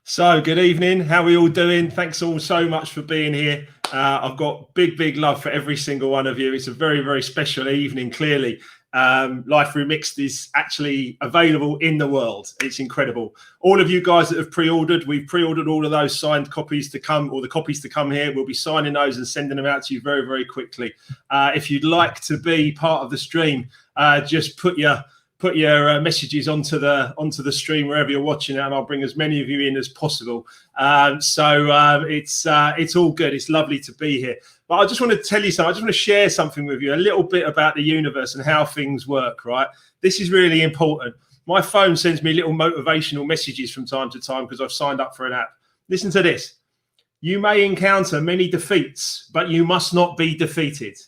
So, good evening. How are we all doing? Thanks all so much for being here. I've got big love for every single one of you. It's a very special evening, clearly. Life Remixed is actually available in the world. It's incredible. All of you guys that have pre-ordered, we've pre-ordered all of those signed copies to come, or the copies to come here. We'll be signing those and sending them out to you very quickly. If you'd like to be part of the stream, just put your messages onto the stream wherever you're watching it, and I'll bring as many of you in as possible. It's all good. It's lovely to be here. But I just want to tell you something. I just want to share something with you, a little bit about the universe and how things work, right? This is really important. My phone sends me little motivational messages from time to time because I've signed up for an app. Listen to this. You may encounter many defeats, but you must not be defeated.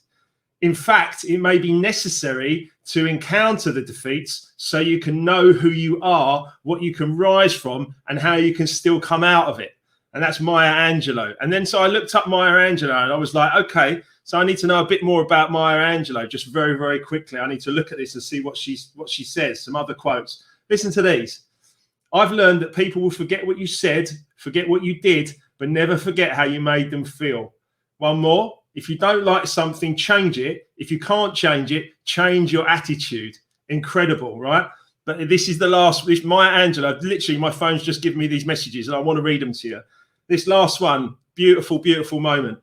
In fact, it may be necessary to encounter the defeats so you can know who you are, what you can rise from, and how you can still come out of it. And that's Maya Angelou. And then so I looked up Maya Angelou and I was like, okay, so I need to know a bit more about Maya Angelou just very quickly. I need to look at this and see what she says, some other quotes. Listen to these. I've learned that people will forget what you said, forget what you did, but never forget how you made them feel. One more. If you don't like something, change it. If you can't change it, change your attitude. Incredible, right? But this is the last. This Maya Angelou. Literally, my phone's just given me these messages, and I want to read them to you. This last one, beautiful moment.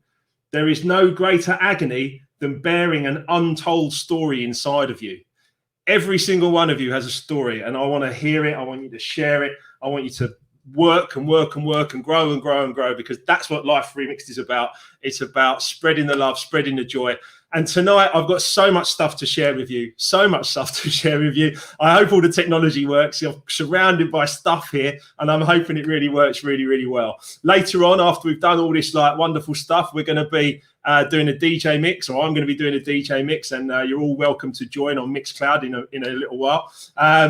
There is no greater agony than bearing an untold story inside of you. Every single one of you has a story, and I want to hear it. I want you to share it. I want you to work and grow, because that's what Life Remixed is about. It's about spreading the love, spreading the joy. And tonight I've got so much stuff to share with you. I hope all the technology works. You're surrounded by stuff here, and I'm hoping it really works really well. Later on, after we've done all this like wonderful stuff, we're going to be doing a DJ mix, or I'm going to be doing a DJ mix, and you're all welcome to join on Mixcloud in a little while.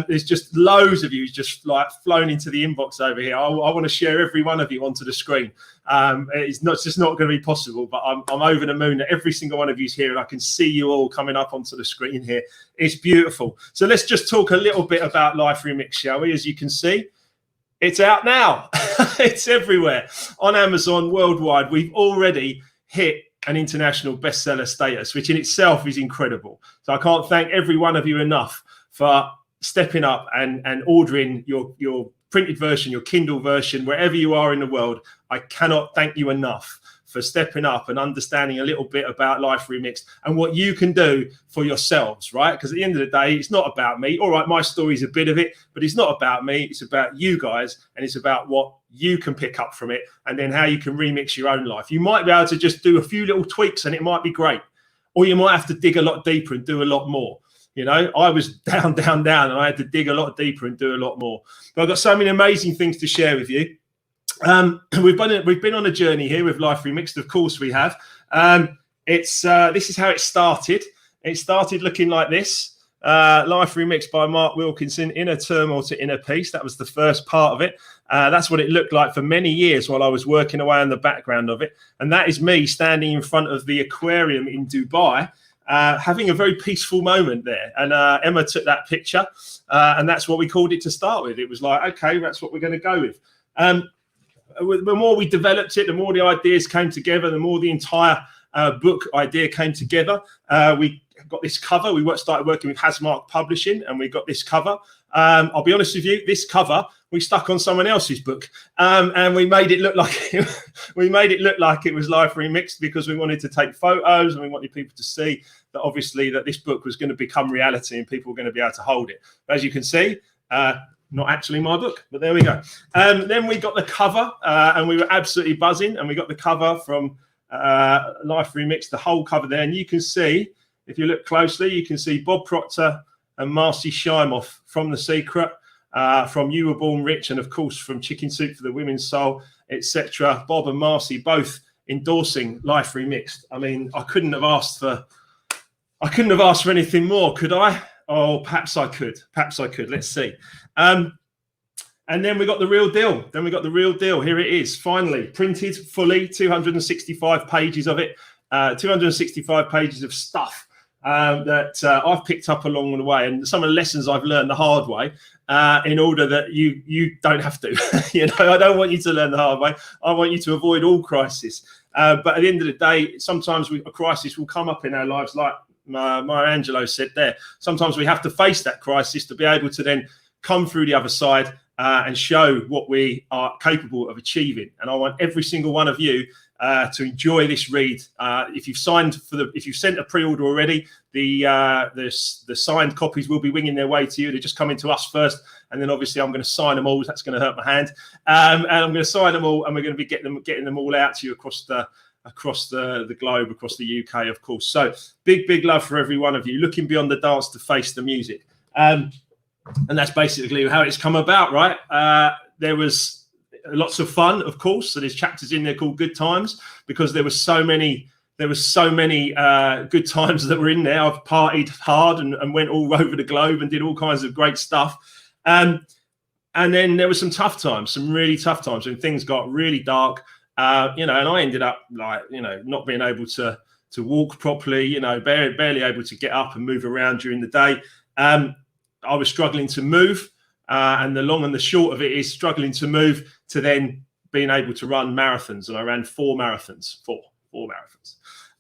There's just loads of you just like flown into the inbox over here. I want to share every one of you onto the screen. It's just not going to be possible, but I'm over the moon that every single one of you's here, and I can see you all coming up onto the screen here. It's beautiful. So let's just talk a little bit about Life Remix, shall we? As you can see, it's out now. It's everywhere on Amazon worldwide. We've already hit an international bestseller status, which in itself is incredible. So I can't thank every one of you enough for stepping up and ordering your printed version, your Kindle version, wherever you are in the world. I cannot thank you enough for stepping up and understanding a little bit about Life Remixed and what you can do for yourselves, right? Because at the end of the day, it's not about me. All right, my story's a bit of it, but it's not about me. It's about you guys, and it's about what you can pick up from it, and then how you can remix your own life. You might be able to just do a few little tweaks and it might be great, or you might have to dig a lot deeper and do a lot more. You know, I was down, and I had to dig a lot deeper and do a lot more. But I've got so many amazing things to share with you. We've been on a journey here with Life Remixed. Of course, we have. This is how it started. It started looking like this. Life Remixed by Mark Wilkinson, Inner Turmoil to Inner Peace. That was the first part of it. That's what it looked like for many years while I was working away on the background of it. And that is me standing in front of the aquarium in Dubai, having a very peaceful moment there. And Emma took that picture, and that's what we called it to start with. It was like, okay, that's what we're going to go with. The more we developed it, the more the ideas came together, the more the entire book idea came together. We got this cover. We started working with Hasmark Publishing, and we got this cover. I'll be honest with you, this cover we stuck on someone else's book, and we made it look like it was Life Remixed, because we wanted to take photos and we wanted people to see that obviously that this book was going to become reality and people were going to be able to hold it. But as you can see, not actually my book, but there we go. Then we got the cover, and we were absolutely buzzing, and we got the cover from Life Remixed, the whole cover there, and you can see, if you look closely, you can see Bob Proctor and Marcy Shimoff from The Secret, from You Were Born Rich, and of course from Chicken Soup for the Women's Soul, etc. Bob and Marcy both endorsing Life Remixed. I mean, I couldn't have asked for anything more, could I? Oh, perhaps I could. Let's see. And then we got the real deal. Here it is, finally printed fully, 265 pages of it, 265 pages of stuff. that I've picked up along the way, and some of the lessons I've learned the hard way, in order that you don't have to. I don't want you to learn the hard way. I want you to avoid all crisis. But at the end of the day, sometimes a crisis will come up in our lives, like Maya Angelou said there. Sometimes we have to face that crisis to be able to then come through the other side and show what we are capable of achieving. And I want every single one of you to enjoy this read. If you've sent a pre-order already, the signed copies will be winging their way to you. They're just coming to us first, and then obviously I'm going to sign them all. That's going to hurt my hand, and I'm going to sign them all, and we're going to be getting them all out to you across the globe, across the UK, of course. So big love for every one of you. Looking beyond the dance to face the music, and that's basically how it's come about, right? There was lots of fun, of course. So there's chapters in there called Good Times, because there was so many good times that were in there. I've partied hard and went all over the globe and did all kinds of great stuff. And then there were some tough times, some really tough times when things got really dark. And I ended up not being able to walk properly, barely able to get up and move around during the day. I was struggling to move. And the long and the short of it is struggling to move to then being able to run marathons. And I ran four marathons.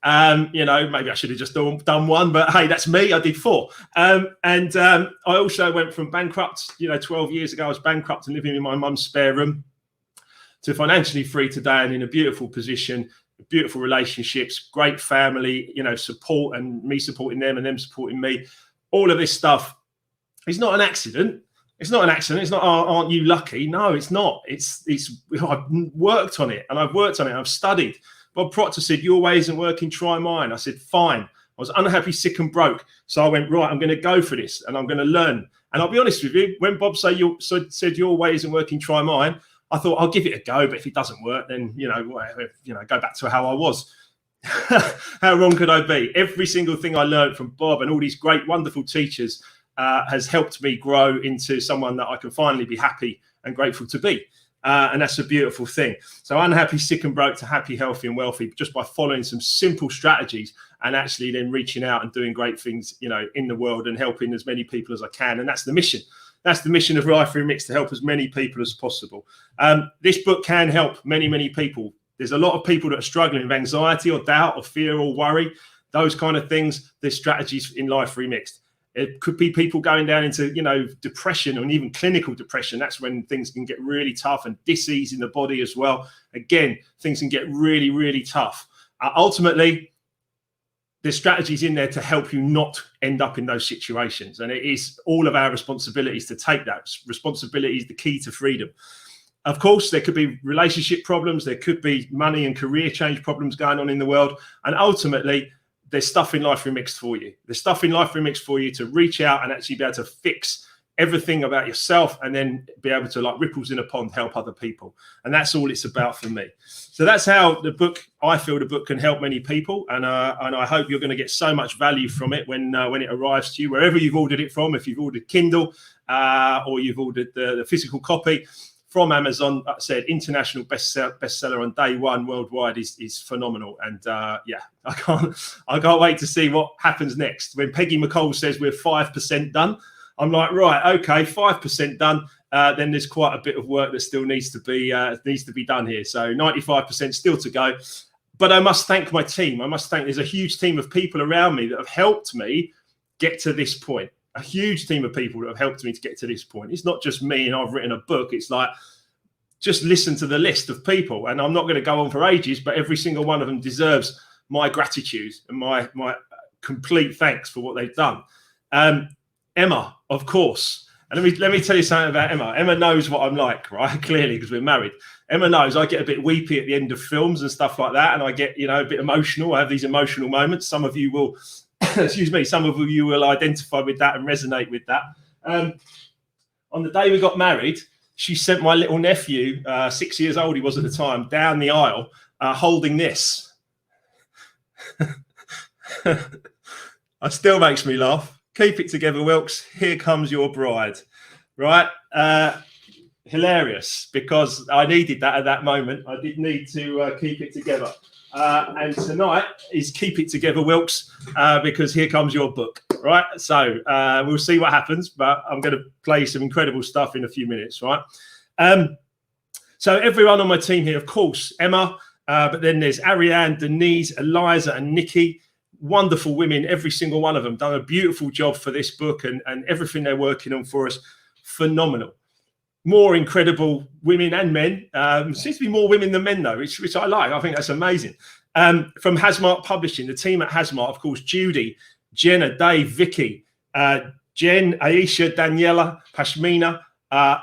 Maybe I should have just done one, but hey, that's me. I did four. I also went from bankrupt, 12 years ago, I was bankrupt and living in my mum's spare room, to financially free today and in a beautiful position, beautiful relationships, great family, support, and me supporting them and them supporting me. All of this stuff is not an accident. It's not an accident. It's not, aren't you lucky? No, it's not. I've worked on it, and I've studied. Bob Proctor said, your way isn't working, try mine. I said, fine. I was unhappy, sick and broke. So I went, right, I'm going to go for this, and I'm going to learn. And I'll be honest with you, when Bob said your way isn't working, try mine, I thought I'll give it a go. But if it doesn't work, then, go back to how I was. How wrong could I be? Every single thing I learned from Bob and all these great, wonderful teachers has helped me grow into someone that I can finally be happy and grateful to be. And that's a beautiful thing. So unhappy, sick and broke to happy, healthy and wealthy, just by following some simple strategies and actually then reaching out and doing great things, in the world and helping as many people as I can. And that's the mission. That's the mission of Life Remixed, to help as many people as possible. This book can help many, many people. There's a lot of people that are struggling with anxiety or doubt or fear or worry, those kind of things. There's strategies in Life Remixed. It could be people going down into, depression and even clinical depression. That's when things can get really tough, and dis-ease in the body as well. Again, things can get really, really tough. Ultimately, there's strategies in there to help you not end up in those situations. And it is all of our responsibilities to take that. Responsibility is the key to freedom. Of course, there could be relationship problems. There could be money and career change problems going on in the world. And ultimately, there's stuff in Life Remixed for you. There's stuff in Life Remixed for you to reach out and actually be able to fix everything about yourself, and then be able to, like ripples in a pond, help other people. And that's all it's about for me. So that's how I feel the book can help many people. And I hope you're going to get so much value from it when it arrives to you, wherever you've ordered it from. If you've ordered Kindle or you've ordered the physical copy from Amazon, like I said, international bestseller on day one worldwide is phenomenal. And I can't wait to see what happens next. When Peggy McCall says we're 5% done, I'm like, right, okay, 5% done. Then there's quite a bit of work that still needs to be done here. So 95% still to go. But I must thank my team. There's a huge team of people around me that have helped me get to this point. A huge team of people that have helped me to get to this point. It's not just me and I've written a book. It's like, just listen to the list of people. And I'm not going to go on for ages, but every single one of them deserves my gratitude and my complete thanks for what they've done. Emma, of course. And let me tell you something about Emma. Emma knows what I'm like, right? Clearly, because we're married. Emma knows I get a bit weepy at the end of films and stuff like that. And I get, a bit emotional. I have these emotional moments. Some of you will, some of you will identify with that and resonate with that. On the day we got married, she sent my little nephew, 6 years old he was at the time, down the aisle holding this. It still makes me laugh. Keep it together, Wilkes. Here comes your bride. Right? hilarious, because I needed that at that moment. I did need to keep it together. And tonight is Keep It Together, Wilkes, because here comes your book, right? So we'll see what happens, but I'm going to play some incredible stuff in a few minutes, right? So everyone on my team here, of course, Emma, but then there's Ariane, Denise, Eliza, and Nikki. Wonderful women, every single one of them, done a beautiful job for this book, and everything they're working on for us, phenomenal. More incredible women and men. Seems to be more women than men, though, which I like. I think that's amazing. From Hasmark Publishing, the team at Hasmark, of course, Judy, Jenna, Dave, Vicky, Jen, Aisha, Daniela, Pashmina,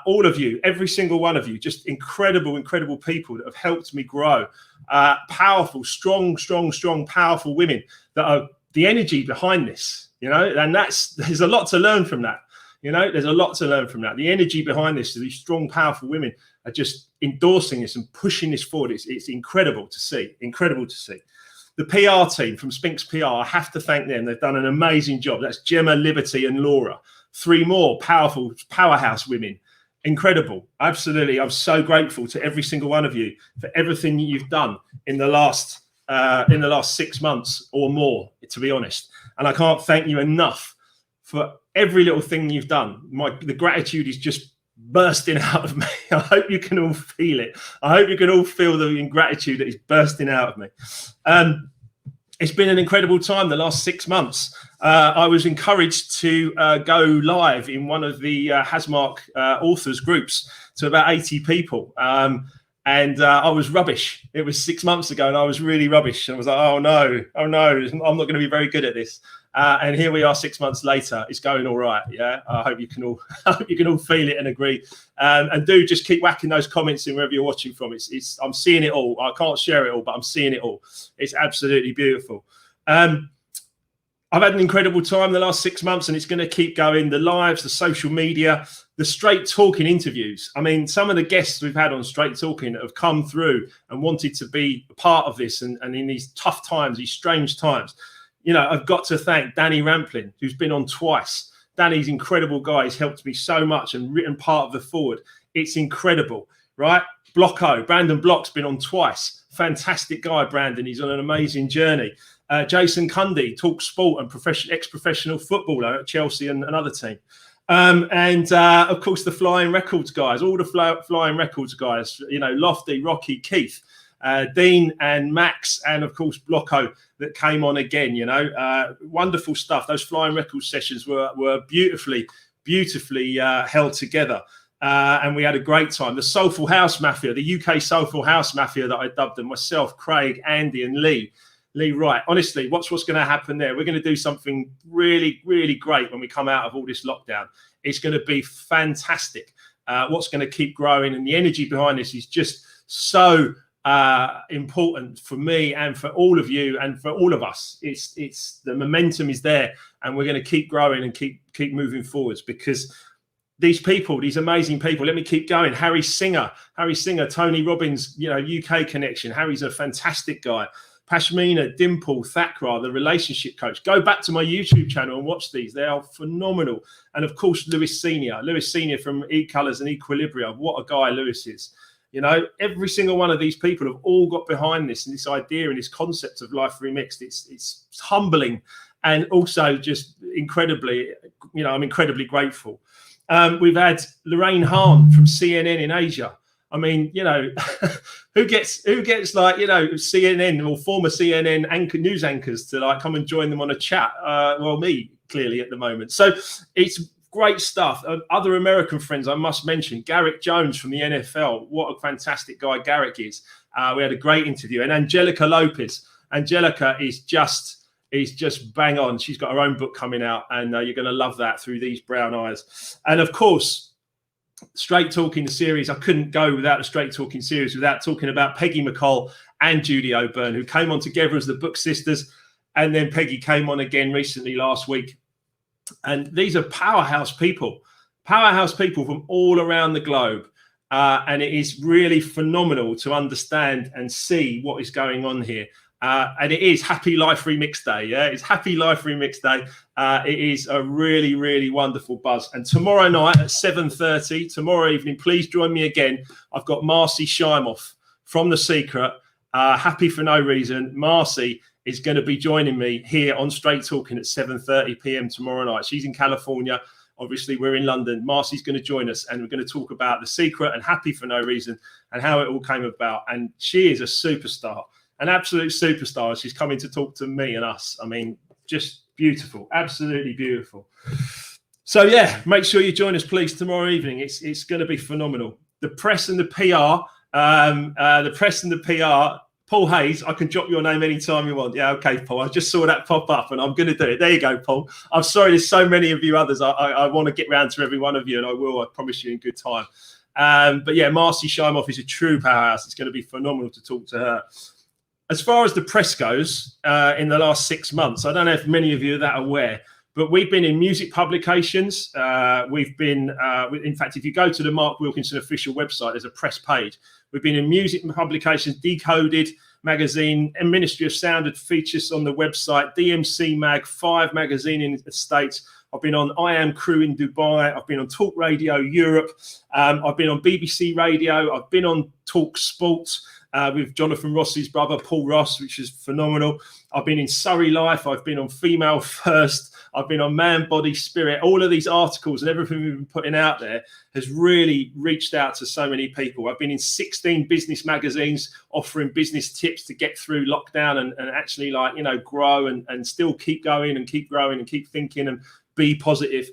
all of you, every single one of you, just incredible, incredible people that have helped me grow. Powerful, strong, powerful women that are the energy behind this, you know, and there's a lot to learn from that. You know, there's a lot to learn from that. The energy behind this, these strong, powerful women are just endorsing this and pushing this forward. It's incredible to see. Incredible to see. The PR team from Spinks PR, I have to thank them. They've done an amazing job. That's Gemma, Liberty, and Laura. 3 more powerful powerhouse women. Incredible. Absolutely. I'm so grateful to every single one of you for everything you've done in the last 6 months or more, to be honest. And I can't thank you enough for every little thing you've done. The gratitude is just bursting out of me. I hope you can all feel it. I hope you can all feel the gratitude that is bursting out of me. It's been an incredible time the last 6 months. I was encouraged to go live in one of the Hasmark authors groups to about 80 people. And I was rubbish. It was 6 months ago and I was really rubbish. And I was like, oh no, I'm not going to be very good at this. And here we are 6 months later. It's going all right. Yeah, I hope you can all feel it and agree. And do just keep whacking those comments in wherever you're watching from. I'm seeing it all. I can't share it all, but I'm seeing it all. It's absolutely beautiful. I've had an incredible time the last 6 months, and it's going to keep going. The lives, the social media, the Straight Talking interviews. I mean, some of the guests we've had on Straight Talking that have come through and wanted to be a part of this, and in these tough times, these strange times. You know, I've got to thank Danny Rampling, who's been on twice. Danny's an incredible guy. He's helped me so much and written part of the forward. It's incredible, right? Brandon Block's been on twice. Fantastic guy, Brandon. He's on an amazing journey. Jason Cundy, talks sport and ex-professional footballer at Chelsea and another team. Of course, the Flying Records guys, all the Flying Records guys, you know, Lofty, Rocky, Keith, Dean and Max, and of course Blocko that came on again. You know, wonderful stuff. Those Flying Records sessions were beautifully held together, and we had a great time. The Soulful House Mafia, the UK Soulful House Mafia that I dubbed them, myself, Craig, Andy, and Lee Wright. Honestly, what's going to happen there? We're going to do something really great when we come out of all this lockdown. It's going to be fantastic. What's going to keep growing, and the energy behind this is just so important for me and for all of you and for all of us. It's the momentum is there, and we're going to keep growing and keep moving forwards, because these people, these amazing people. Let me keep going. Harry Singer, Tony Robbins, you know, UK connection. Harry's a fantastic guy. Pashmina, Dimple, Thakra, the relationship coach. Go back to my YouTube channel and watch these. They are phenomenal. And of course, Lewis Senior from E-Colours and Equilibrium. What a guy Lewis is. You know, every single one of these people have all got behind this and this idea and this concept of Life Remixed. It's humbling and also just incredibly, you know, I'm incredibly grateful. We've had Lorraine Hahn from CNN in Asia. I mean, you know, who gets like, you know, CNN or former CNN news anchors to like come and join them on a chat? Well, me, clearly, at the moment. So it's great stuff. Other American friends I must mention, Garrick Jones from the NFL. What a fantastic guy Garrick is. We had a great interview. And Angelica Lopez. Angelica is just bang on. She's got her own book coming out, and you're going to love that, Through These Brown Eyes. And of course, Straight Talking series. I couldn't go without the Straight Talking series without talking about Peggy McColl and Judy O'Byrne, who came on together as the Book Sisters. And then Peggy came on again recently last week. And these are powerhouse people from all around the globe. And it is really phenomenal to understand and see what is going on here. And it is Happy Life Remix Day. Yeah, it's Happy Life Remix Day. It is a really, really wonderful buzz. And tomorrow night at 7:30, tomorrow evening, please join me again. I've got Marcy Shimoff from The Secret. Happy for no reason. Marcy is going to be joining me here on Straight Talking at 7:30 p.m. tomorrow night. She's in California. Obviously, we're in London. Marcy's going to join us, and we're going to talk about The Secret and Happy for No Reason and how it all came about. And she is a superstar, an absolute superstar. She's coming to talk to me and us. I mean, just beautiful, absolutely beautiful. So, yeah, make sure you join us, please, tomorrow evening. It's going to be phenomenal. The press and the PR, Paul Hayes, I can drop your name anytime you want. Yeah, okay, Paul. I just saw that pop up and I'm going to do it. There you go, Paul. I'm sorry, there's so many of you others. I want to get round to every one of you, and I will. I promise you in good time. But yeah, Marcy Shimoff is a true powerhouse. It's going to be phenomenal to talk to her. As far as the press goes, in the last 6 months, I don't know if many of you are that aware, but we've been in music publications. We've been, in fact, if you go to the Mark Wilkinson official website, there's a press page. We've been in music publications, Decoded magazine, and Ministry of Sound had features on the website, DMC Mag, 5 magazine in the States. I've been on I Am Crew in Dubai. I've been on Talk Radio Europe. I've been on BBC Radio. I've been on Talk Sports with Jonathan Ross's brother, Paul Ross, which is phenomenal. I've been in Surrey Life. I've been on Female First. I've been on Man, Body, Spirit. All of these articles and everything we've been putting out there has really reached out to so many people. I've been in 16 business magazines offering business tips to get through lockdown and actually, like, you know, grow and still keep going and keep growing and keep thinking and be positive.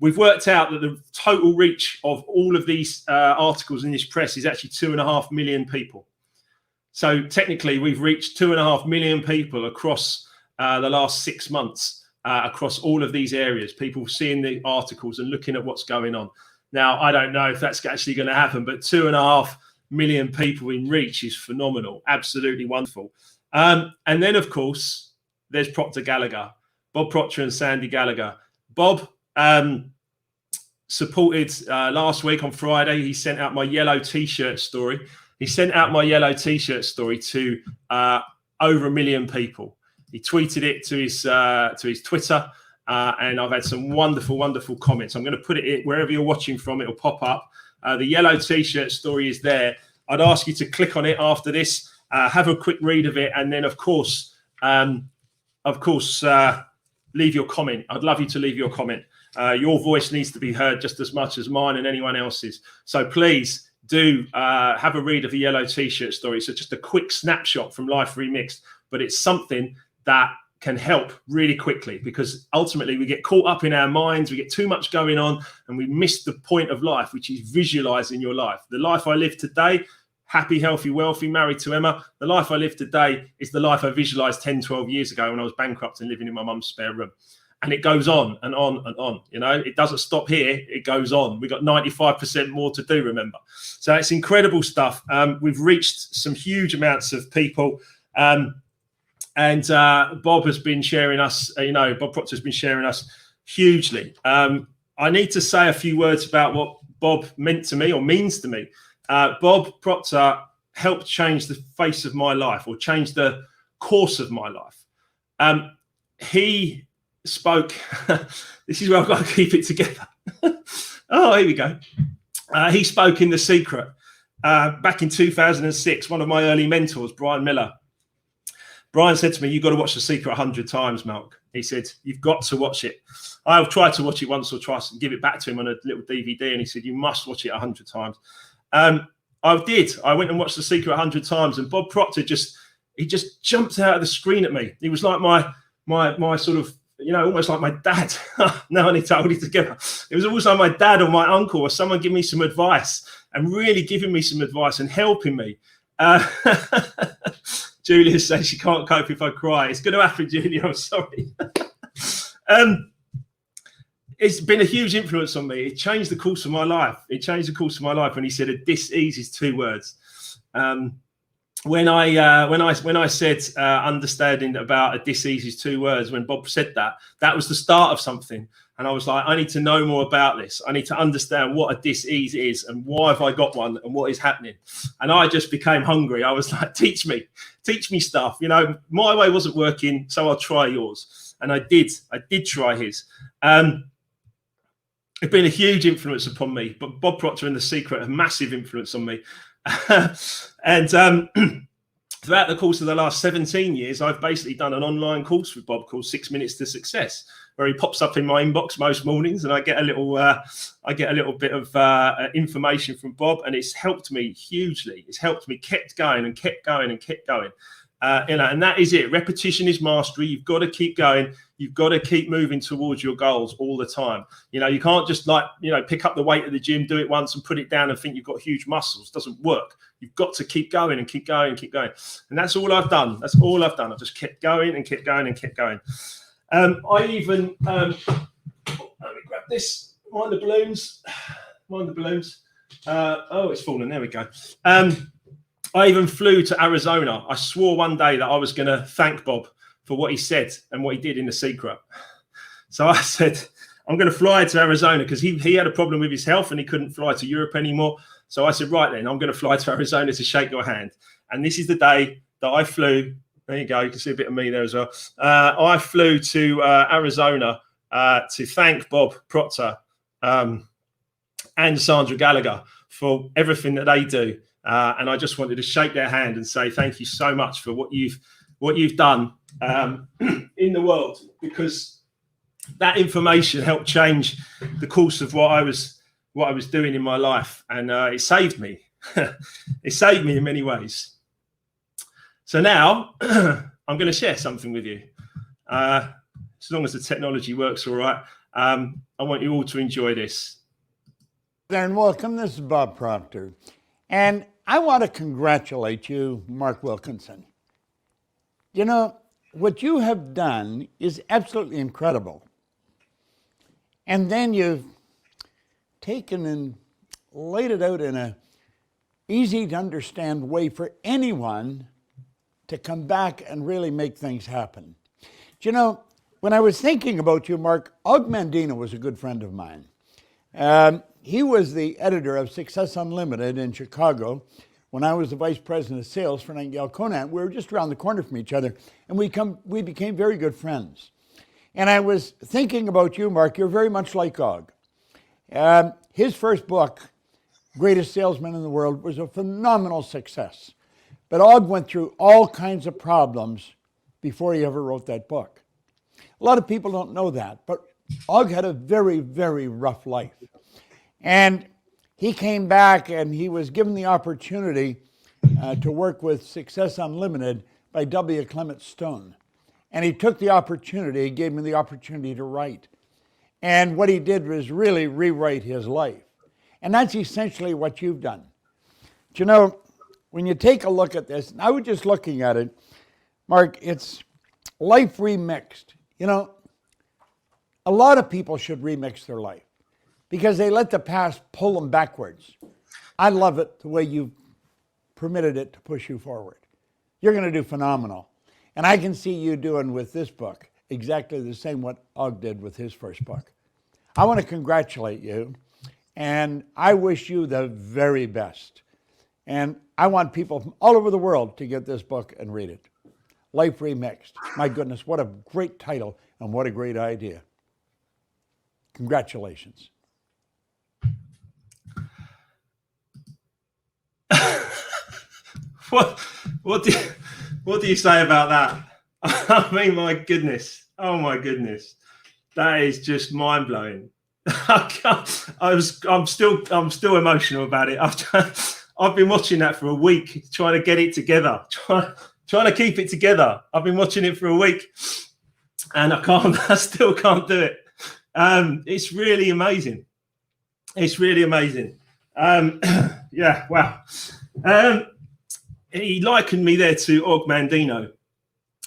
We've worked out that the total reach of all of these articles in this press is actually 2.5 million people. So technically, we've reached 2.5 million people across the last 6 months. Across all of these areas, people seeing the articles and looking at what's going on. Now, I don't know if that's actually going to happen, but 2.5 million people in reach is phenomenal, absolutely wonderful. And then, of course, there's Proctor Gallagher, Bob Proctor and Sandy Gallagher. Bob supported last week on Friday. He sent out my yellow T-shirt story. He sent out my yellow T-shirt story to over 1 million people. He tweeted it to his Twitter, and I've had some wonderful, wonderful comments. I'm going to put it wherever you're watching from. It'll pop up. The yellow T-shirt story is there. I'd ask you to click on it after this, have a quick read of it, and then, of course, leave your comment. I'd love you to leave your comment. Your voice needs to be heard just as much as mine and anyone else's. So please do have a read of the yellow T-shirt story. So just a quick snapshot from Life Remixed, but it's something that can help really quickly, because ultimately we get caught up in our minds, we get too much going on, and we miss the point of life, which is visualizing your life. The life I live today, happy, healthy, wealthy, married to Emma. The life I live today is the life I visualized 10, 12 years ago when I was bankrupt and living in my mum's spare room. And it goes on and on and on. You know, it doesn't stop here. It goes on. We've got 95% more to do, remember. So it's incredible stuff. We've reached some huge amounts of people. And Bob has been sharing us, Bob Proctor has been sharing us hugely. I need to say a few words about what Bob meant to me or means to me. Bob Proctor helped change the face of my life, or change the course of my life. He spoke, this is where I've got to keep it together. Oh, here we go. He spoke in The Secret back in 2006, one of my early mentors, Brian Miller. Brian said to me, "You've got to watch The Secret 100 times, Malk." He said, "You've got to watch it." I've tried to watch it once or twice and give it back to him on a little DVD, and he said, "You must watch it 100 times." I did. I went and watched The Secret 100 times, and Bob Proctor just jumped out of the screen at me. He was like my sort of, almost like my dad. Now I need to hold it together. It was almost like my dad or my uncle or someone giving me some advice, and really giving me some advice and helping me. Julia says she can't cope if I cry. It's going to happen, Julia. I'm sorry. It's been a huge influence on me. It changed the course of my life. It changed the course of my life when he said, "This is 2 words." When I said understanding about a disease is 2 words, when Bob said that, that was the start of something. And I was like, I need to know more about this. I need to understand what a dis-ease is and why have I got one and what is happening. And I just became hungry. I was like, teach me stuff. You know, my way wasn't working, so I'll try yours. And I did try his. It's been a huge influence upon me, but Bob Proctor and The Secret, a massive influence on me. And throughout the course of the last 17 years, I've basically done an online course with Bob called 6 Minutes to Success, where he pops up in my inbox most mornings, and I get a little bit of information from Bob, and it's helped me hugely. It's helped me kept going and kept going and kept going. You know, and that is it. Repetition is mastery. You've got to keep going. You've got to keep moving towards your goals all the time. You know, you can't just pick up the weight at the gym, do it once and put it down and think you've got huge muscles. It doesn't work. You've got to keep going and keep going and keep going. And that's all I've done. That's all I've done. I've just kept going and kept going and kept going. I even, let me grab this. Mind the balloons. Mind the balloons. Oh, it's fallen. There we go. I even flew to Arizona. I swore one day that I was going to thank Bob for what he said and what he did in The Secret. So I said, I'm going to fly to Arizona because he had a problem with his health and he couldn't fly to Europe anymore. So I said, right then, I'm going to fly to Arizona to shake your hand. And this is the day that I flew. There you go. You can see a bit of me there as well. I flew to Arizona to thank Bob Proctor and Sandra Gallagher for everything that they do. And I just wanted to shake their hand and say thank you so much for what you've done in the world, because that information helped change the course of what I was doing in my life, and it saved me. It saved me in many ways. So now I'm going to share something with you. As long as the technology works all right, I want you all to enjoy this. There and welcome. This is Bob Proctor. And I want to congratulate you, Mark Wilkinson. You know, what you have done is absolutely incredible. And then you've taken and laid it out in a easy to understand way for anyone to come back and really make things happen. Do you know, when I was thinking about you, Mark, Og Mandino was a good friend of mine. He was the editor of Success Unlimited in Chicago when I was the vice president of sales for Nightingale Conant. We were just around the corner from each other, and we became very good friends. And I was thinking about you, Mark. You're very much like Og. His first book, Greatest Salesman in the World, was a phenomenal success. But Og went through all kinds of problems before he ever wrote that book. A lot of people don't know that, but Og had a very, very rough life. And he came back and he was given the opportunity to work with Success Unlimited by W. Clement Stone. And he took the opportunity, gave him the opportunity to write. And what he did was really rewrite his life. And that's essentially what you've done. But you know, when you take a look at this, and I was just looking at it, Mark, it's life remixed. You know, a lot of people should remix their life because they let the past pull them backwards. I love it the way you permitted it to push you forward. You're going to do phenomenal. And I can see you doing with this book exactly the same what Og did with his first book. I want to congratulate you, and I wish you the very best. And I want people from all over the world to get this book and read it. Life Remixed. My goodness, what a great title and what a great idea. Congratulations. What do you say about that? I mean, my goodness. Oh my goodness. That is just mind blowing. I'm still emotional about it. I've been watching that for a week, trying to get it together, trying to keep it together. I've been watching it for a week and I still can't do it. It's really amazing. It's really amazing. Yeah, wow. He likened me there to Og Mandino.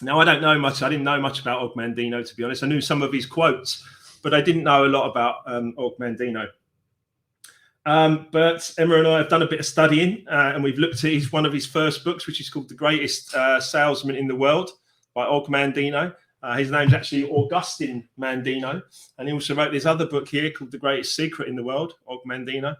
Now, I didn't know much about Og Mandino, to be honest. I knew some of his quotes, but I didn't know a lot about Og Mandino. But Emma and I have done a bit of studying, and we've looked at one of his first books, which is called The Greatest Salesman in the World by Og Mandino. His name's actually Augustin Mandino, and he also wrote this other book here called The Greatest Secret in the World, Og Mandino.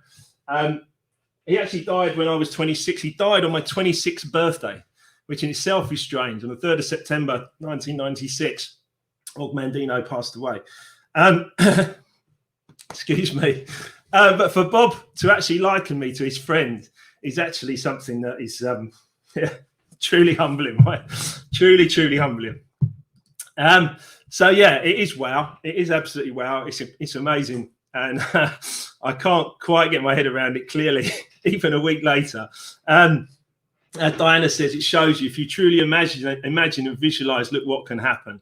He actually died when I was 26. He died on my 26th birthday, which in itself is strange. On the 3rd of September, 1996, Og Mandino passed away. Excuse me. But for Bob to actually liken me to his friend is actually something that is truly humbling, right? Truly, truly humbling. So yeah, it is wow. It is absolutely wow. It's amazing, and I can't quite get my head around it clearly, even a week later. Diana says it shows you if you truly imagine and visualize. Look what can happen.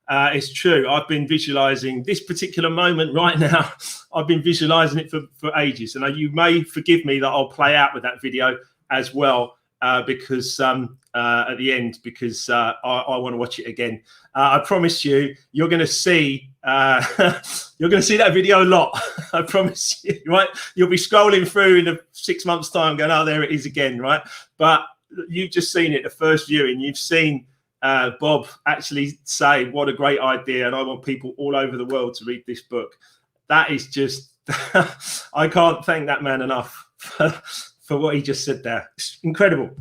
It's true. I've been visualizing this particular moment right now. I've been visualizing it for ages, and you may forgive me that I'll play out with that video as well. Because at the end, because I want to watch it again. I promise you, you're going to see that video a lot. I promise you, right? You'll be scrolling through in 6 months' time, going, "Oh, there it is again," right? But you've just seen it, the first viewing. You've seen Bob actually say, "What a great idea!" And I want people all over the world to read this book. That is just, I can't thank that man enough for what he just said there. It's incredible.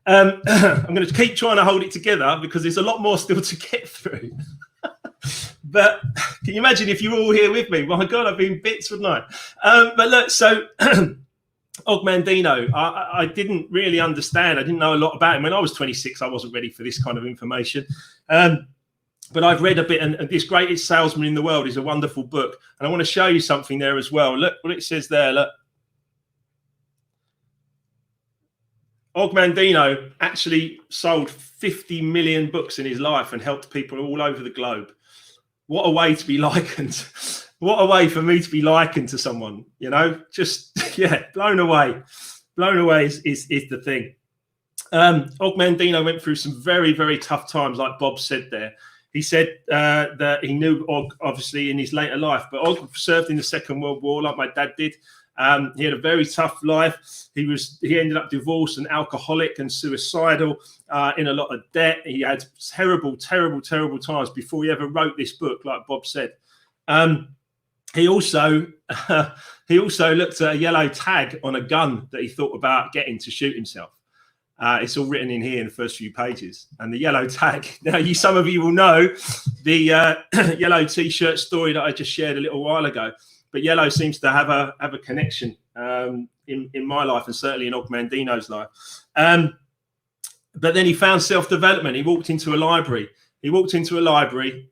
I'm going to keep trying to hold it together because there's a lot more still to get through. But can you imagine if you were all here with me? My God, I'd be in bits, wouldn't I? But look, so Og Mandino, I didn't really understand. I didn't know a lot about him. When I was 26, I wasn't ready for this kind of information. But I've read a bit, and This Greatest Salesman in the World is a wonderful book. And I want to show you something there as well. Look what it says there. Look. Og Mandino actually sold 50 million books in his life and helped people all over the globe. What a way to be likened. What a way for me to be likened to someone, you know, just, yeah, blown away. Blown away is the thing. Og Mandino went through some very, very tough times, like Bob said there. He said that he knew Og, obviously, in his later life, but Og served in the Second World War like my dad did. He had a very tough life. He ended up divorced and alcoholic and suicidal, in a lot of debt. He had terrible, terrible, terrible times before he ever wrote this book, like Bob said. He also looked at a yellow tag on a gun that he thought about getting to shoot himself. It's all written in here in the first few pages. And the yellow tag. Now, some of you will know the yellow T-shirt story that I just shared a little while ago. But yellow seems to have a connection in my life, and certainly in Og Mandino's life. But then he found self-development. He walked into a library.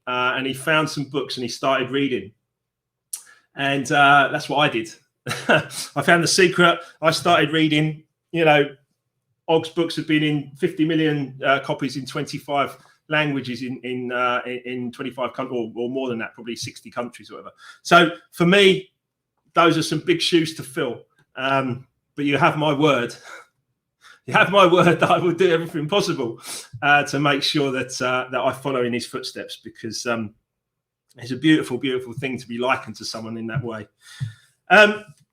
And he found some books and he started reading. And that's what I did. I found The Secret. I started reading. You know, Og's books have been in 50 million copies in 25 languages in 25 countries, or more than that, probably 60 countries or whatever. So for me, those are some big shoes to fill. But you have my word. You have my word that I will do everything possible to make sure that I follow in his footsteps, because it's a beautiful, beautiful thing to be likened to someone in that way.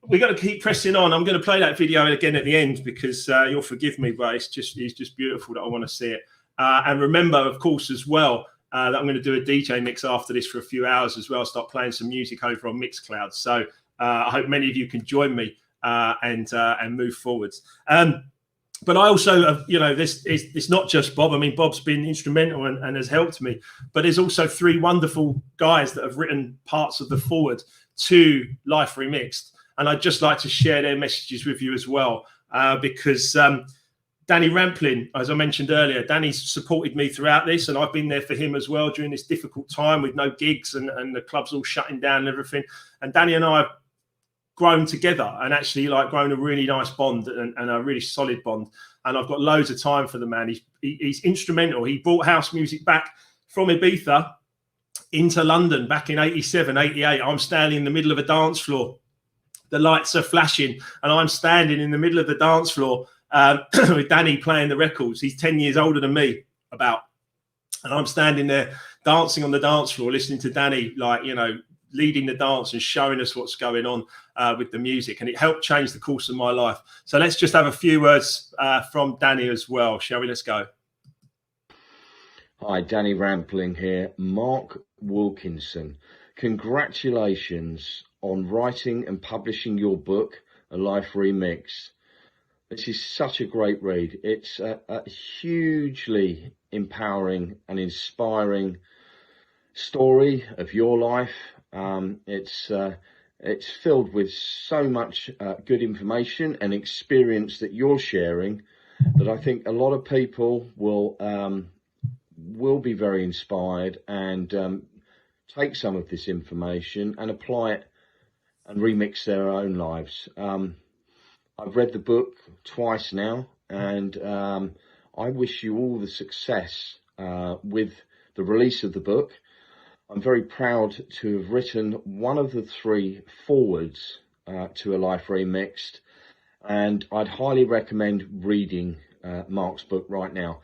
We've got to keep pressing on. I'm going to play that video again at the end because you'll forgive me, but it's just beautiful that I want to see it. And remember, of course, as well, that I'm going to do a DJ mix after this for a few hours as well. Start playing some music over on Mixcloud. So I hope many of you can join me and move forwards. But I also, you know, it's not just Bob. I mean, Bob's been instrumental and has helped me. But there's also 3 wonderful guys that have written parts of the foreword to Life Remixed. And I'd just like to share their messages with you as well, because Danny Rampling, as I mentioned earlier, Danny's supported me throughout this, and I've been there for him as well during this difficult time with no gigs and the clubs all shutting down and everything. And Danny and I have grown together and actually grown a really nice bond and a really solid bond. And I've got loads of time for the man. He's instrumental. He brought house music back from Ibiza into London back in 87, 88. I'm standing in the middle of a dance floor. The lights are flashing and I'm standing in the middle of the dance floor with Danny playing the records. He's 10 years older than me, about. And I'm standing there dancing on the dance floor, listening to Danny, leading the dance and showing us what's going on with the music. And it helped change the course of my life. So let's just have a few words from Danny as well, shall we? Let's go. Hi, Danny Rampling here. Mark Wilkinson, congratulations on writing and publishing your book, A Life Remix. This is such a great read. It's a hugely empowering and inspiring story of your life. It's filled with so much good information and experience that you're sharing that I think a lot of people will be very inspired and take some of this information and apply it and remix their own lives. I've read the book twice now, and I wish you all the success with the release of the book. I'm very proud to have written one of the 3 forwards to A Life Remixed, and I'd highly recommend reading Mark's book right now.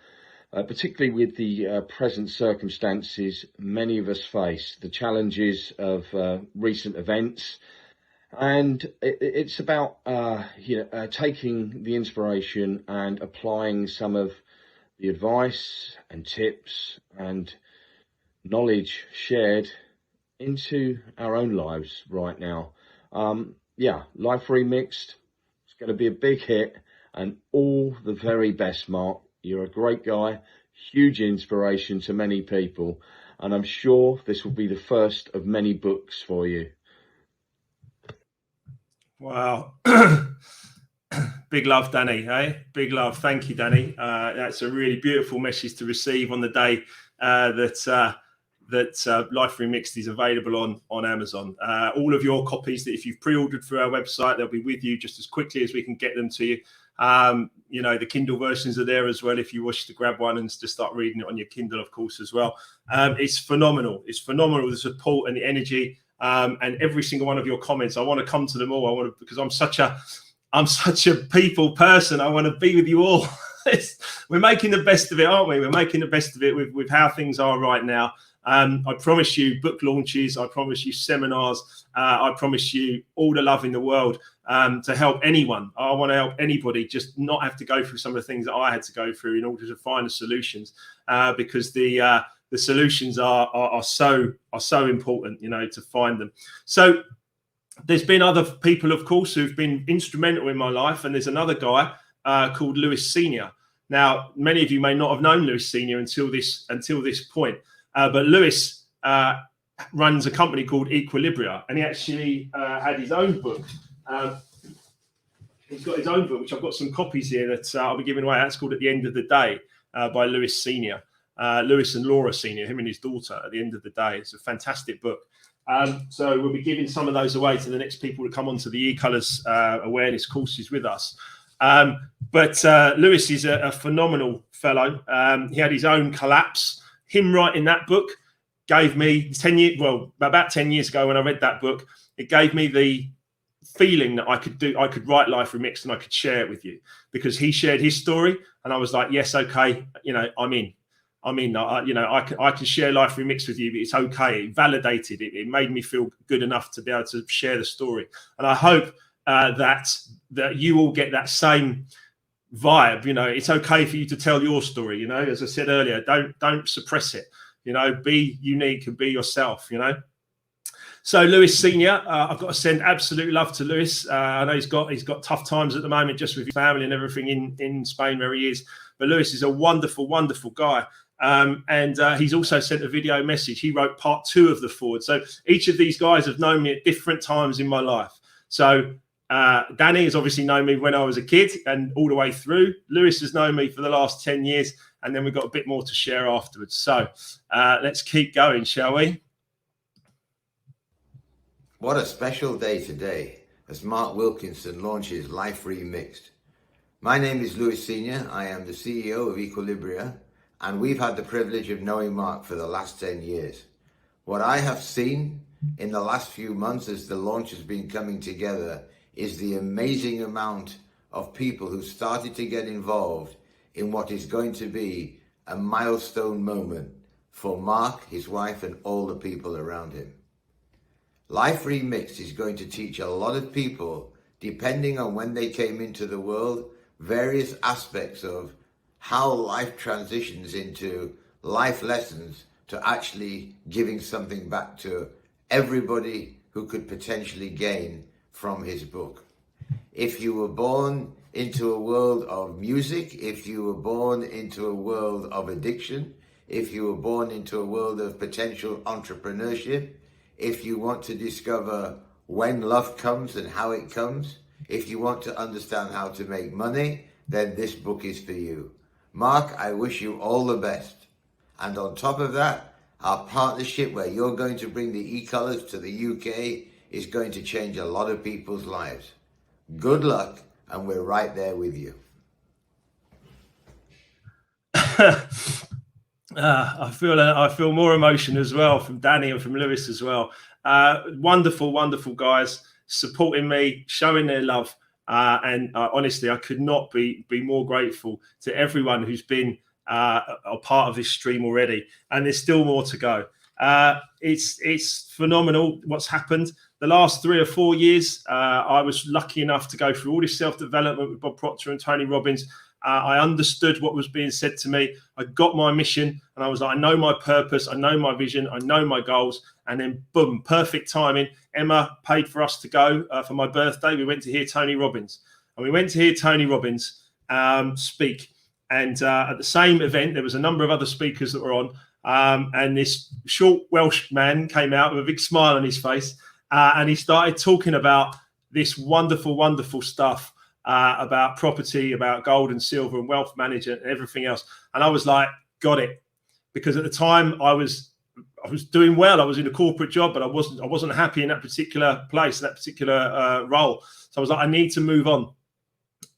Particularly with the present circumstances many of us face, the challenges of recent events, and it's about taking the inspiration and applying some of the advice and tips and knowledge shared into our own lives right now. Life Remixed, it's going to be a big hit, and all the very best, Mark. You're a great guy, huge inspiration to many people, and I'm sure this will be the first of many books for you. Wow. Big love, Danny. Big love. Thank you, Danny. That's a really beautiful message to receive on the day that Life Remixed is available on Amazon. All of your copies, that if you've pre-ordered through our website, they'll be with you just as quickly as we can get them to you. The Kindle versions are there as well if you wish to grab one and to start reading it on your Kindle, of course, as well. It's phenomenal. It's phenomenal, the support and the energy, and every single one of your comments. I want to come to them all. Because I'm such a people person. I want to be with you all. We're making the best of it, aren't we? We're making the best of it with how things are right now. I promise you book launches. I promise you seminars. I promise you all the love in the world to help anyone. I want to help anybody just not have to go through some of the things that I had to go through in order to find the solutions, because the solutions are so important, to find them. So there's been other people, of course, who've been instrumental in my life, and there's another guy called Lewis Senior. Now, many of you may not have known Lewis Senior until this point. But Lewis runs a company called Equilibria, and he actually had his own book. He's got his own book, which I've got some copies here that I'll be giving away. That's called At the End of the Day by Lewis Senior. Lewis and Laura Senior, him and his daughter, At the End of the Day. It's a fantastic book. So we'll be giving some of those away to the next people to come onto the e-colours awareness courses with us. But Lewis is a phenomenal fellow. He had his own collapse. Him writing that book gave me about 10 years ago when I read that book, it gave me the feeling that I could write Life Remixed and I could share it with you, because he shared his story and I was like, yes, okay, I'm in. I can share Life Remixed with you, but it's okay. It validated it. It made me feel good enough to be able to share the story. And I hope that you all get that same vibe. It's okay for you to tell your story. As I said earlier, don't suppress it. Be unique and be yourself. So Lewis Senior, I've got to send absolute love to Lewis. I know he's got tough times at the moment, just with his family and everything in Spain where he is. But Lewis is a wonderful, wonderful guy. And he's also sent a video message. He wrote part 2 of the forward. So each of these guys have known me at different times in my life. So Danny has obviously known me when I was a kid and all the way through. Lewis has known me for the last 10 years. And then we've got a bit more to share afterwards. So let's keep going, shall we? What a special day today as Mark Wilkinson launches Life Remixed. My name is Lewis Senior. I am the CEO of Equilibria, and we've had the privilege of knowing Mark for the last 10 years. What I have seen in the last few months as the launch has been coming together is the amazing amount of people who started to get involved in what is going to be a milestone moment for Mark, his wife, and all the people around him. Life Remixed is going to teach a lot of people, depending on when they came into the world, various aspects of how life transitions into life lessons to actually giving something back to everybody who could potentially gain from his book. If you were born into a world of music, if you were born into a world of addiction, if you were born into a world of potential entrepreneurship, if you want to discover when love comes and how it comes, if you want to understand how to make money, then this book is for you. Mark, I wish you all the best. And on top of that, our partnership where you're going to bring the e-colors to the UK is going to change a lot of people's lives. Good luck, and we're right there with you. I feel more emotion as well from Danny and from Lewis as well. Wonderful, wonderul guys supporting me, showing their love. And honestly, I could not be more grateful to everyone who's been a part of this stream already. And there's still more to go. It's phenomenal what's happened. The last 3 or 4 years, I was lucky enough to go through all this self-development with Bob Proctor and Tony Robbins. I understood what was being said to me. I got my mission and I was like, I know my purpose. I know my vision. I know my goals. And then boom, perfect timing. Emma paid for us to go for my birthday. We went to hear Tony Robbins, and we went to hear Tony Robbins speak. And at the same event, there was a number of other speakers that were on. And this short Welsh man came out with a big smile on his face. And he started talking about this wonderful, wonderful stuff about property, about gold and silver and wealth management and everything else. And I was like, got it. Because at the time I was doing well. I was in a corporate job, but I wasn't happy in that particular place, that particular role. So I was like, I need to move on.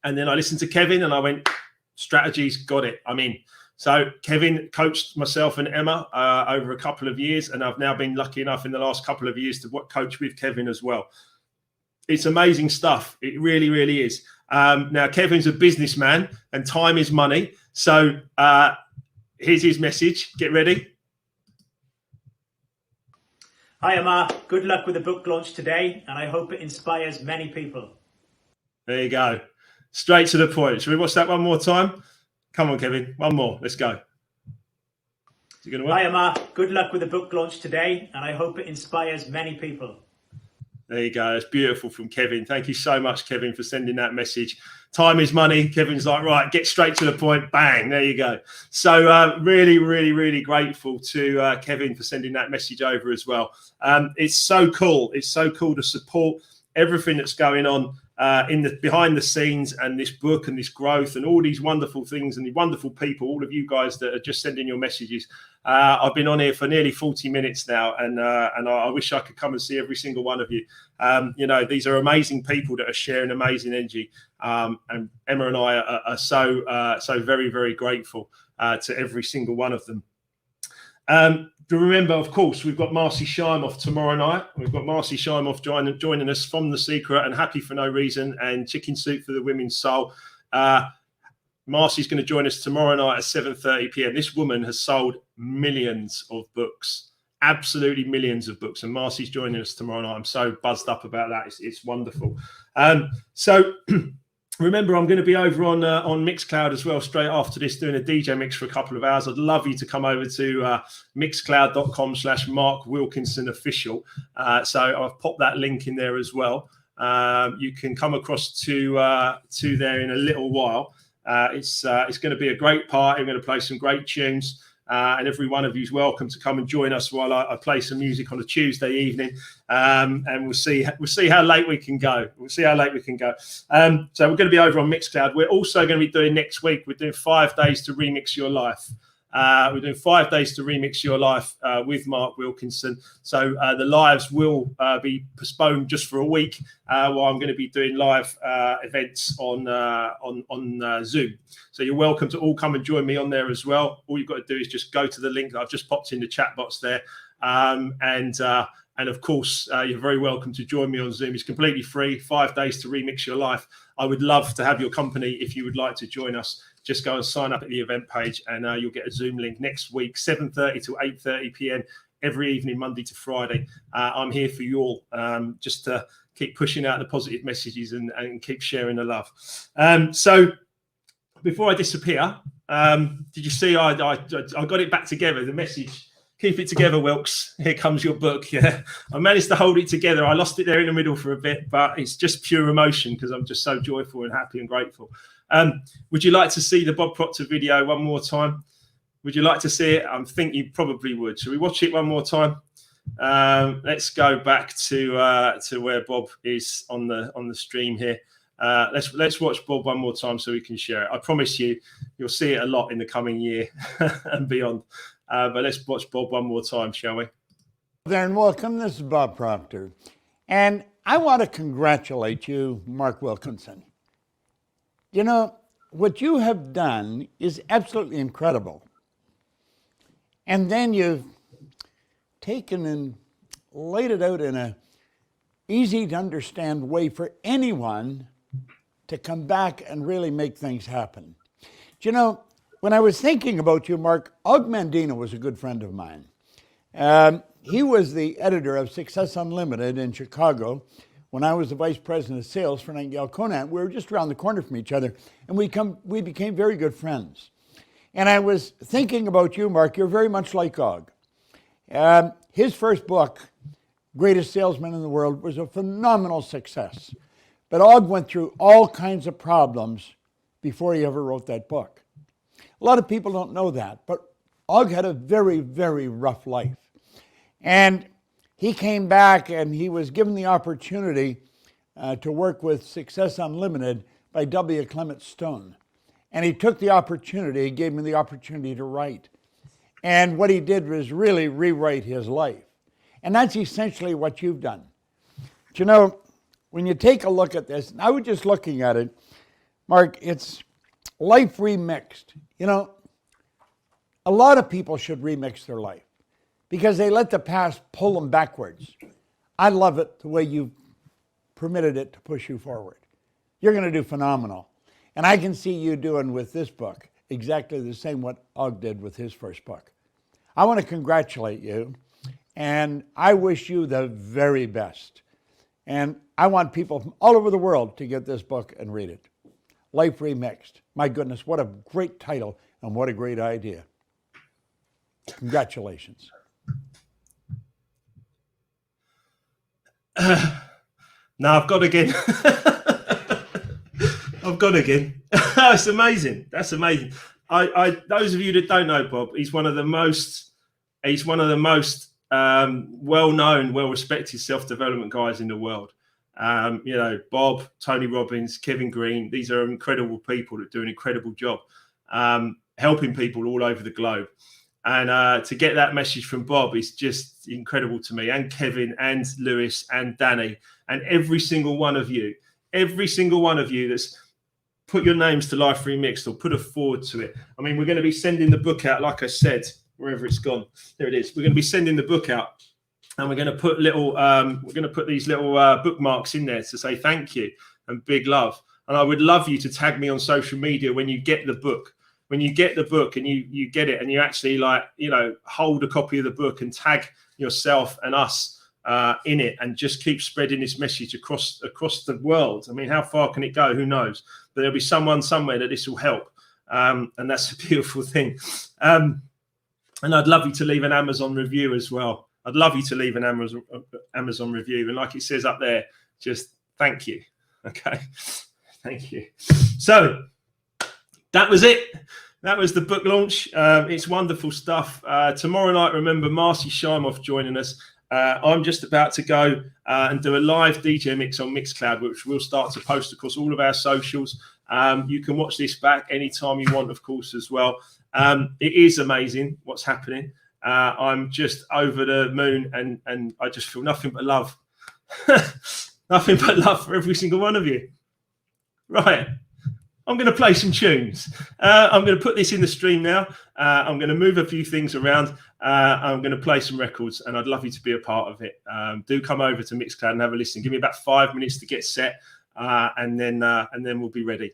And then I listened to Kevin and I went, strategies, got it. I'm in. So Kevin coached myself and Emma over a couple of years, and I've now been lucky enough in the last couple of years to coach with Kevin as well. It's amazing stuff. It really, really is. Now, Kevin's a businessman and time is money. So here's his message. Get ready. Hi, Emma. Good luck with the book launch today, and I hope it inspires many people. There you go. Straight to the point. Should we watch that one more time? Come on, Kevin. One more. Let's go. Is it going to work? Hi, Emma. Good luck with the book launch today, and I hope it inspires many people. There you go. It's beautiful from Kevin. Thank you so much, Kevin, for sending that message. Time is money. Kevin's like, right, get straight to the point. Bang. There you go. So really, really, really grateful to Kevin for sending that message over as well. It's so cool. It's so cool to support everything that's going on in the behind the scenes, and this book and this growth and all these wonderful things and the wonderful people, all of you guys that are just sending your messages. I've been on here for nearly 40 minutes now, and I wish I could come and see every single one of you. You know, these are amazing people that are sharing amazing energy, and Emma and I are so very, very grateful to every single one of them. To remember, of course, we've got Marcy Shimoff tomorrow night. We've got Marcy Shimoff joining us from The Secret and Happy for No Reason and Chicken Soup for the Women's Soul. Marcy's going to join us tomorrow night at 7:30 p.m. This woman has sold millions of books, absolutely millions of books. And Marcy's joining us tomorrow night. I'm so buzzed up about that. It's wonderful. So remember, I'm going to be over on Mixcloud as well straight after this, doing a DJ mix for a couple of hours. I'd love you to come over to mixcloud.com/Mark Wilkinson official. So I've popped that link in there as well. You can come across to there in a little while. It's going to be a great party. I'm going to play some great tunes. And every one of you is welcome to come and join us while I play some music on a Tuesday evening, and we'll see how late we can go. So we're going to be over on Mixcloud. We're also going to be doing next week. We're doing 5 days to remix your life. We're doing 5 days to remix your life with Mark Wilkinson. So the lives will be postponed just for a week while I'm going to be doing live events on Zoom. So you're welcome to all come and join me on there as well. All you've got to do is just go to the link that I've just popped in the chat box there. And of course, you're very welcome to join me on Zoom. It's completely free, 5 days to remix your life. I would love to have your company if you would like to join us. Just go and sign up at the event page, and you'll get a Zoom link next week, 7:30 to 8:30 p.m. every evening, Monday to Friday. I'm here for you all, just to keep pushing out the positive messages and keep sharing the love. So before I disappear, did you see I got it back together, the message? Keep it together, Wilkes. Here comes your book. Yeah, I managed to hold it together. I lost it there in the middle for a bit, but it's just pure emotion because I'm just so joyful and happy and grateful. Would you like to see the Bob Proctor video one more time? Would you like to see it? I think you probably would. Shall we watch it one more time? Let's go back to where Bob is on the stream here. Let's watch Bob one more time so we can share it. I promise you'll see it a lot in the coming year and beyond. But let's watch Bob one more time, shall we? There and welcome. This is Bob Proctor. And I want to congratulate you, Mark Wilkinson. You know, what you have done is absolutely incredible. And then you've taken and laid it out in a easy to understand way for anyone to come back and really make things happen. Do you know, when I was thinking about you, Mark, Og Mandino was a good friend of mine. He was the editor of Success Unlimited in Chicago when I was the vice president of sales for Nightingale Conant. We were just around the corner from each other, and we became very good friends. And I was thinking about you, Mark. You're very much like Og. His first book, Greatest Salesman in the World, was a phenomenal success. But Og went through all kinds of problems before he ever wrote that book. A lot of people don't know that, but Og had a very, very rough life. And he came back and he was given the opportunity to work with Success Unlimited by W. Clement Stone. And he took the opportunity, he gave me the opportunity to write. And what he did was really rewrite his life. And that's essentially what you've done. But you know, when you take a look at this, and I was just looking at it, Mark, it's life remixed. You know, a lot of people should remix their life because they let the past pull them backwards. I love it the way you permitted it to push you forward. You're going to do phenomenal. And I can see you doing with this book exactly the same what Og did with his first book. I want to congratulate you, and I wish you the very best. And I want people from all over the world to get this book and read it. Life Remixed. My goodness, what a great title and what a great idea. Congratulations. Now I've got again. I've got again. That's amazing. That's amazing. Those of you that don't know Bob, he's one of the most well-known, well-respected self-development guys in the world. You know, Bob, Tony Robbins, Kevin Green, these are incredible people that do an incredible job helping people all over the globe. And to get that message from Bob is just incredible to me, and Kevin and Lewis and Danny and every single one of you that's put your names to Life Remixed or put a forward to it. I mean, we're going to be sending the book out, like I said, wherever it's gone. There it is. We're going to be sending the book out. And we're going to put these little bookmarks in there to say thank you and big love. And I would love you to tag me on social media when you get the book. When you get the book and you get it and you actually hold a copy of the book and tag yourself and us in it and just keep spreading this message across the world. I mean, how far can it go? Who knows? But there'll be someone somewhere that this will help. And that's a beautiful thing. And I'd love you to leave an Amazon review as well. I'd love you to leave an Amazon review. And like it says up there, just thank you. Okay. Thank you. So that was it. That was the book launch. It's wonderful stuff. Tomorrow night, remember, Marcy Shimoff joining us. I'm just about to go and do a live DJ mix on Mixcloud, which we'll start to post across all of our socials. You can watch this back anytime you want, of course, as well. It is amazing what's happening. I'm just over the moon, and I just feel nothing but love. Nothing but love for every single one of you. Right. I'm going to play some tunes. I'm going to put this in the stream now. I'm going to move a few things around. I'm going to play some records, and I'd love you to be a part of it. Do come over to Mixcloud and have a listen. Give me about 5 minutes to get set, and then we'll be ready.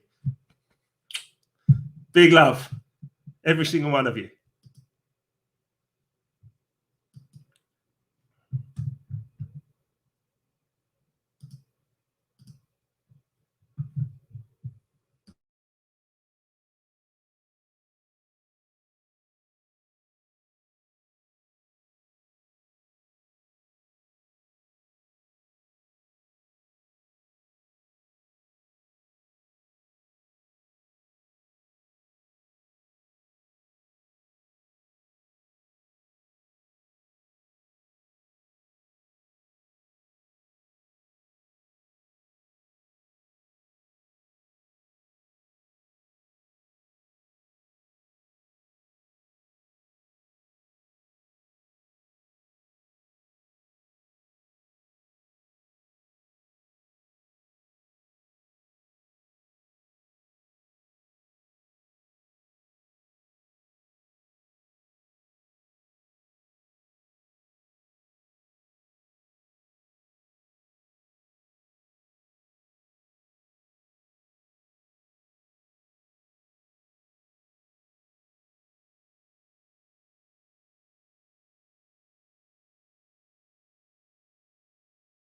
Big love, every single one of you.